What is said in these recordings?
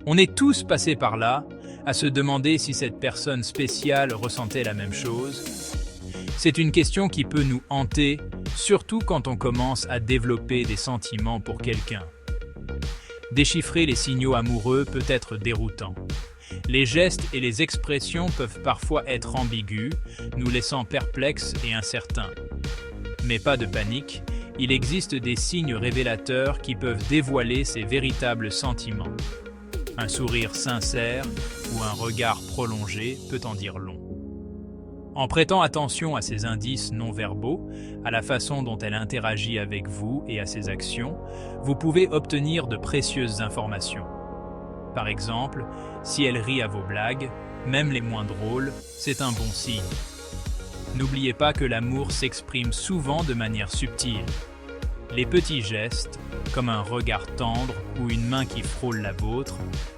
On est tous passés par là, à se demander si cette personne spéciale ressentait la même chose. C'est une question qui peut nous hanter, surtout quand on commence à développer des sentiments pour quelqu'un. Déchiffrer les signaux amoureux peut être déroutant. Les gestes et les expressions peuvent parfois être ambigus, nous laissant perplexes et incertains. Mais pas de panique, il existe des signes révélateurs qui peuvent dévoiler ces véritables sentiments. Un sourire sincère ou un regard prolongé peut en dire long. En prêtant attention à ces indices non-verbaux, à la façon dont elle interagit avec vous et à ses actions, vous pouvez obtenir de précieuses informations. Par exemple, si elle rit à vos blagues, même les moins drôles, c'est un bon signe. N'oubliez pas que l'amour s'exprime souvent de manière subtile. Les petits gestes, comme un regard tendre ou une main qui frôle la vôtre,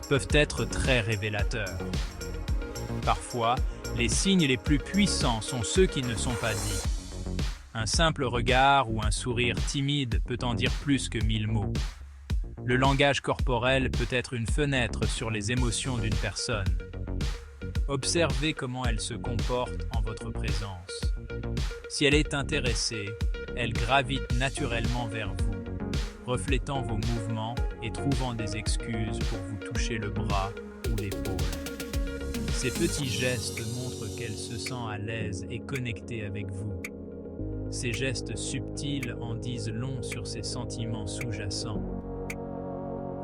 peuvent être très révélateurs. Parfois, les signes les plus puissants sont ceux qui ne sont pas dits. Un simple regard ou un sourire timide peut en dire plus que 1000 mots. Le langage corporel peut être une fenêtre sur les émotions d'une personne. Observez comment elle se comporte en votre présence. Si elle est intéressée, elle gravite naturellement vers vous, reflétant vos mouvements et trouvant des excuses pour vous toucher le bras ou l'épaule. Ces petits gestes montrent qu'elle se sent à l'aise et connectée avec vous. Ces gestes subtils en disent long sur ses sentiments sous-jacents.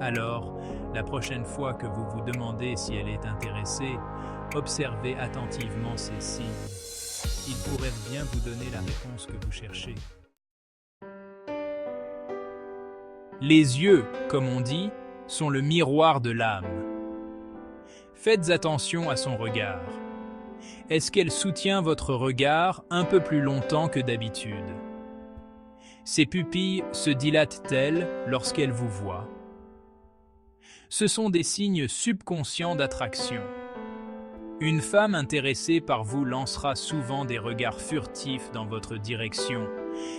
Alors, la prochaine fois que vous vous demandez si elle est intéressée, observez attentivement ces signes. Ils pourraient bien vous donner la réponse que vous cherchez. Les yeux, comme on dit, sont le miroir de l'âme. Faites attention à son regard. Est-ce qu'elle soutient votre regard un peu plus longtemps que d'habitude? Ses pupilles se dilatent-elles lorsqu'elle vous voit? Ce sont des signes subconscients d'attraction. Une femme intéressée par vous lancera souvent des regards furtifs dans votre direction,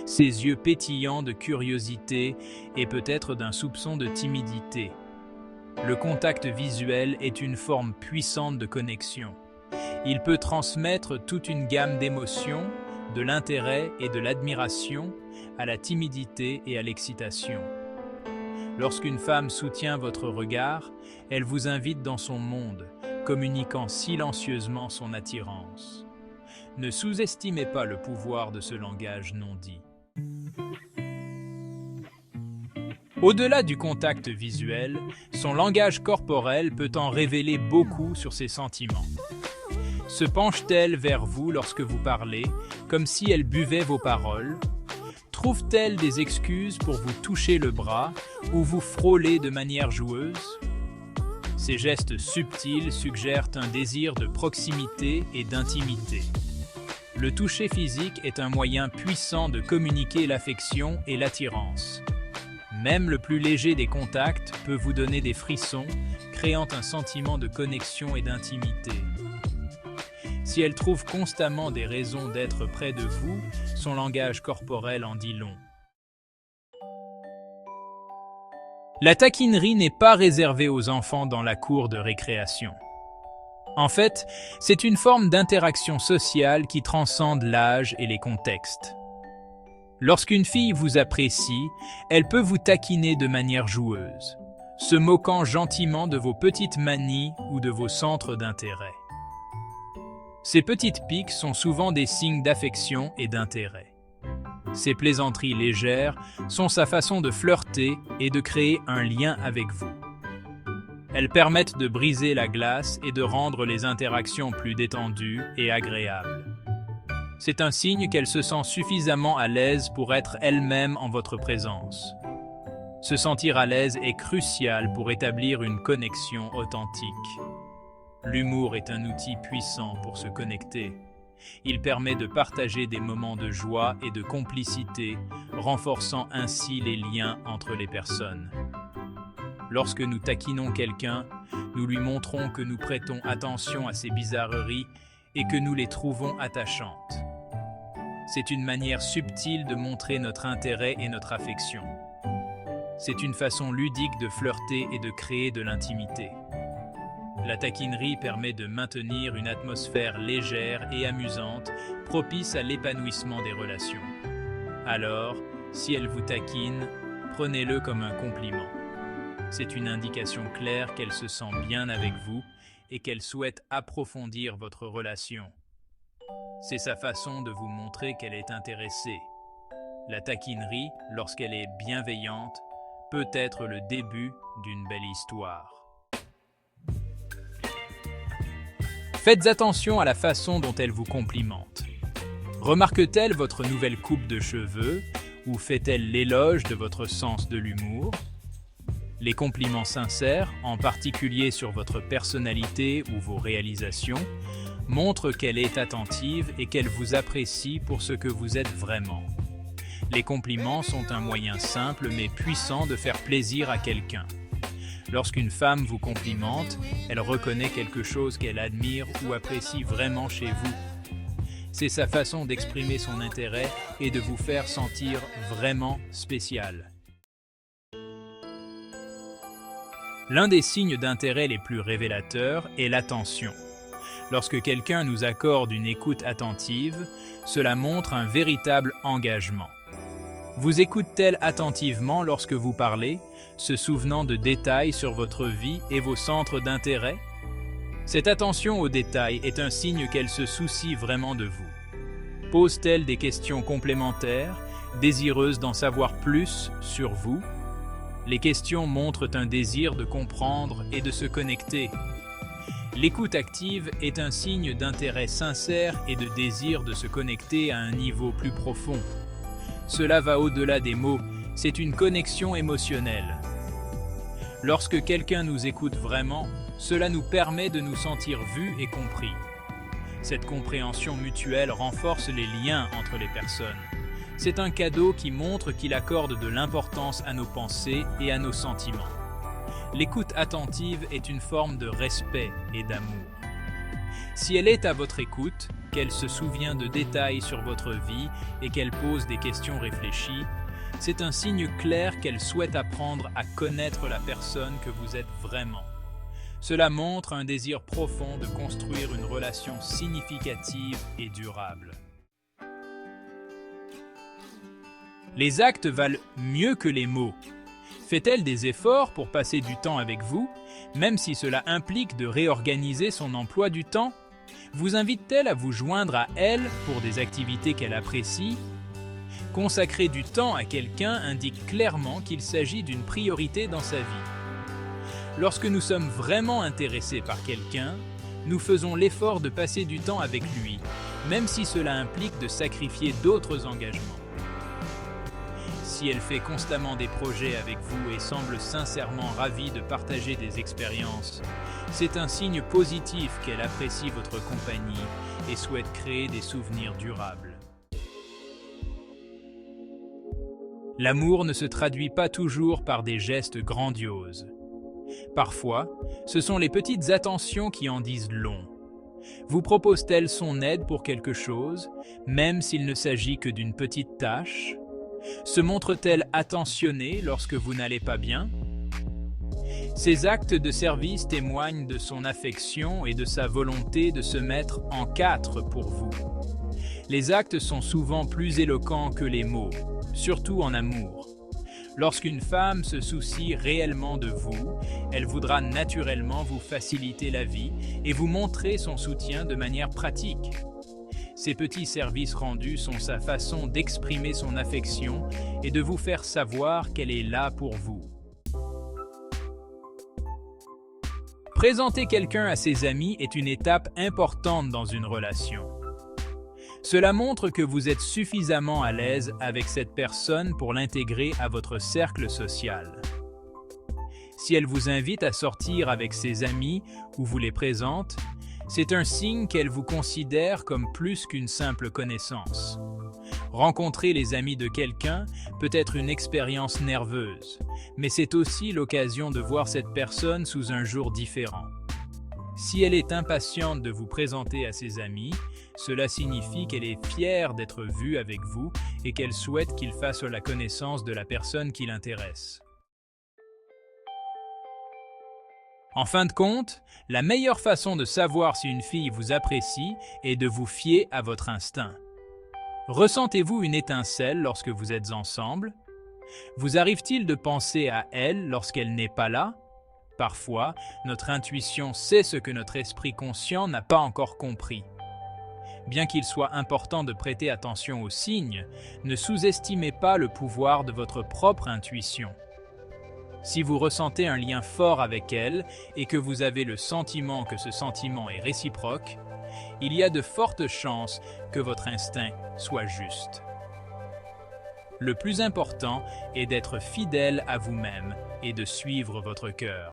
ses yeux pétillants de curiosité et peut-être d'un soupçon de timidité. Le contact visuel est une forme puissante de connexion. Il peut transmettre toute une gamme d'émotions, de l'intérêt et de l'admiration, à la timidité et à l'excitation. Lorsqu'une femme soutient votre regard, elle vous invite dans son monde, communiquant silencieusement son attirance. Ne sous-estimez pas le pouvoir de ce langage non dit. Au-delà du contact visuel, son langage corporel peut en révéler beaucoup sur ses sentiments. Se penche-t-elle vers vous lorsque vous parlez, comme si elle buvait vos paroles? Trouve-t-elle des excuses pour vous toucher le bras ou vous frôler de manière joueuse? Ces gestes subtils suggèrent un désir de proximité et d'intimité. Le toucher physique est un moyen puissant de communiquer l'affection et l'attirance. Même le plus léger des contacts peut vous donner des frissons, créant un sentiment de connexion et d'intimité. Si elle trouve constamment des raisons d'être près de vous, son langage corporel en dit long. La taquinerie n'est pas réservée aux enfants dans la cour de récréation. En fait, c'est une forme d'interaction sociale qui transcende l'âge et les contextes. Lorsqu'une fille vous apprécie, elle peut vous taquiner de manière joueuse, se moquant gentiment de vos petites manies ou de vos centres d'intérêt. Ces petites piques sont souvent des signes d'affection et d'intérêt. Ces plaisanteries légères sont sa façon de flirter et de créer un lien avec vous. Elles permettent de briser la glace et de rendre les interactions plus détendues et agréables. C'est un signe qu'elle se sent suffisamment à l'aise pour être elle-même en votre présence. Se sentir à l'aise est crucial pour établir une connexion authentique. L'humour est un outil puissant pour se connecter. Il permet de partager des moments de joie et de complicité, renforçant ainsi les liens entre les personnes. Lorsque nous taquinons quelqu'un, nous lui montrons que nous prêtons attention à ses bizarreries et que nous les trouvons attachantes. C'est une manière subtile de montrer notre intérêt et notre affection. C'est une façon ludique de flirter et de créer de l'intimité. La taquinerie permet de maintenir une atmosphère légère et amusante, propice à l'épanouissement des relations. Alors, si elle vous taquine, prenez-le comme un compliment. C'est une indication claire qu'elle se sent bien avec vous et qu'elle souhaite approfondir votre relation. C'est sa façon de vous montrer qu'elle est intéressée. La taquinerie, lorsqu'elle est bienveillante, peut être le début d'une belle histoire. Faites attention à la façon dont elle vous complimente. Remarque-t-elle votre nouvelle coupe de cheveux ou fait-elle l'éloge de votre sens de l'humour? Les compliments sincères, en particulier sur votre personnalité ou vos réalisations, montrent qu'elle est attentive et qu'elle vous apprécie pour ce que vous êtes vraiment. Les compliments sont un moyen simple mais puissant de faire plaisir à quelqu'un. Lorsqu'une femme vous complimente, elle reconnaît quelque chose qu'elle admire ou apprécie vraiment chez vous. C'est sa façon d'exprimer son intérêt et de vous faire sentir vraiment spécial. L'un des signes d'intérêt les plus révélateurs est l'attention. Lorsque quelqu'un nous accorde une écoute attentive, cela montre un véritable engagement. Vous écoute-t-elle attentivement lorsque vous parlez, se souvenant de détails sur votre vie et vos centres d'intérêt? Cette attention aux détails est un signe qu'elle se soucie vraiment de vous. Pose-t-elle des questions complémentaires, désireuse d'en savoir plus sur vous? Les questions montrent un désir de comprendre et de se connecter. L'écoute active est un signe d'intérêt sincère et de désir de se connecter à un niveau plus profond. Cela va au-delà des mots, c'est une connexion émotionnelle. Lorsque quelqu'un nous écoute vraiment, cela nous permet de nous sentir vus et compris. Cette compréhension mutuelle renforce les liens entre les personnes. C'est un cadeau qui montre qu'il accorde de l'importance à nos pensées et à nos sentiments. L'écoute attentive est une forme de respect et d'amour. Si elle est à votre écoute, qu'elle se souvient de détails sur votre vie et qu'elle pose des questions réfléchies, c'est un signe clair qu'elle souhaite apprendre à connaître la personne que vous êtes vraiment. Cela montre un désir profond de construire une relation significative et durable. Les actes valent mieux que les mots. Fait-elle des efforts pour passer du temps avec vous, même si cela implique de réorganiser son emploi du temps? Vous invite-t-elle à vous joindre à elle pour des activités qu'elle apprécie? Consacrer du temps à quelqu'un indique clairement qu'il s'agit d'une priorité dans sa vie. Lorsque nous sommes vraiment intéressés par quelqu'un, nous faisons l'effort de passer du temps avec lui, même si cela implique de sacrifier d'autres engagements. Si elle fait constamment des projets avec vous et semble sincèrement ravie de partager des expériences, c'est un signe positif qu'elle apprécie votre compagnie et souhaite créer des souvenirs durables. L'amour ne se traduit pas toujours par des gestes grandioses. Parfois, ce sont les petites attentions qui en disent long. Vous propose-t-elle son aide pour quelque chose, même s'il ne s'agit que d'une petite tâche? Se montre-t-elle attentionnée lorsque vous n'allez pas bien? Ces actes de service témoignent de son affection et de sa volonté de se mettre en quatre pour vous. Les actes sont souvent plus éloquents que les mots, surtout en amour. Lorsqu'une femme se soucie réellement de vous, elle voudra naturellement vous faciliter la vie et vous montrer son soutien de manière pratique. Ces petits services rendus sont sa façon d'exprimer son affection et de vous faire savoir qu'elle est là pour vous. Présenter quelqu'un à ses amis est une étape importante dans une relation. Cela montre que vous êtes suffisamment à l'aise avec cette personne pour l'intégrer à votre cercle social. Si elle vous invite à sortir avec ses amis ou vous les présente, c'est un signe qu'elle vous considère comme plus qu'une simple connaissance. Rencontrer les amis de quelqu'un peut être une expérience nerveuse, mais c'est aussi l'occasion de voir cette personne sous un jour différent. Si elle est impatiente de vous présenter à ses amis, cela signifie qu'elle est fière d'être vue avec vous et qu'elle souhaite qu'il fasse la connaissance de la personne qui l'intéresse. En fin de compte, la meilleure façon de savoir si une fille vous apprécie est de vous fier à votre instinct. Ressentez-vous une étincelle lorsque vous êtes ensemble? Vous arrive-t-il de penser à elle lorsqu'elle n'est pas là? Parfois, notre intuition sait ce que notre esprit conscient n'a pas encore compris. Bien qu'il soit important de prêter attention aux signes, ne sous-estimez pas le pouvoir de votre propre intuition. Si vous ressentez un lien fort avec elle et que vous avez le sentiment que ce sentiment est réciproque, il y a de fortes chances que votre instinct soit juste. Le plus important est d'être fidèle à vous-même et de suivre votre cœur.